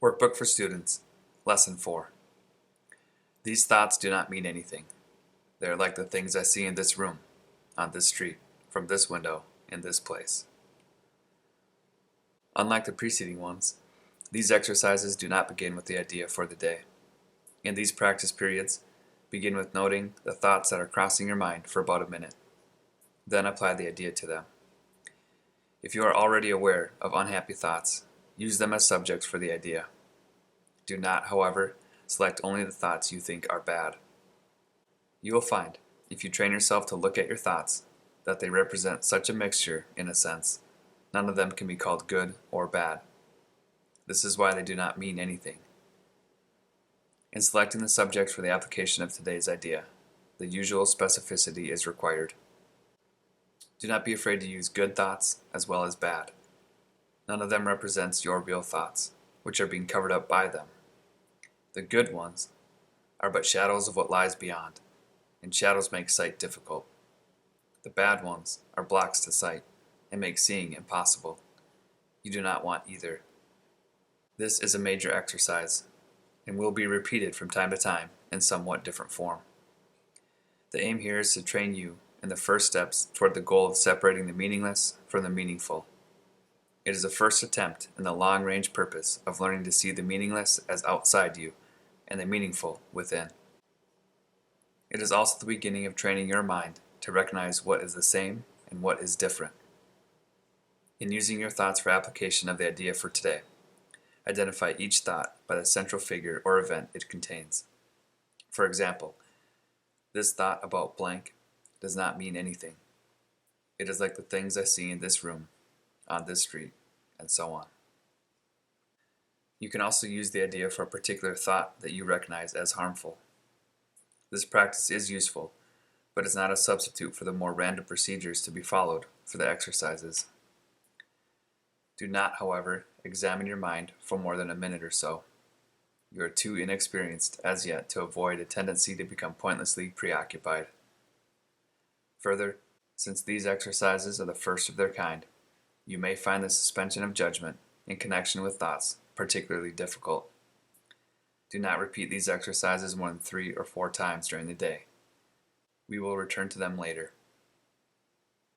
Workbook for Students, Lesson 4. These thoughts do not mean anything. They are like the things I see in this room, on this street, from this window, in this place. Unlike the preceding ones, these exercises do not begin with the idea for the day. In these practice periods, begin with noting the thoughts that are crossing your mind for about a minute. Then apply the idea to them. If you are already aware of unhappy thoughts, use them as subjects for the idea. Do not, however, select only the thoughts you think are bad. You will find, if you train yourself to look at your thoughts, that they represent such a mixture, in a sense, none of them can be called good or bad. This is why they do not mean anything. In selecting the subjects for the application of today's idea, the usual specificity is required. Do not be afraid to use good thoughts as well as bad. None of them represents your real thoughts, which are being covered up by them. The good ones are but shadows of what lies beyond, and shadows make sight difficult. The bad ones are blocks to sight and make seeing impossible. You do not want either. This is a major exercise, and will be repeated from time to time in somewhat different form. The aim here is to train you in the first steps toward the goal of separating the meaningless from the meaningful. It is a first attempt in the long-range purpose of learning to see the meaningless as outside you and the meaningful within. It is also the beginning of training your mind to recognize what is the same and what is different. In using your thoughts for application of the idea for today, identify each thought by the central figure or event it contains. For example, this thought about blank does not mean anything. It is like the things I see in this room, on this street, and so on. You can also use the idea for a particular thought that you recognize as harmful. This practice is useful, but is not a substitute for the more random procedures to be followed for the exercises. Do not, however, examine your mind for more than a minute or so. You are too inexperienced as yet to avoid a tendency to become pointlessly preoccupied. Further, since these exercises are the first of their kind, you may find the suspension of judgment in connection with thoughts particularly difficult. Do not repeat these exercises more than 3 or 4 times during the day. We will return to them later.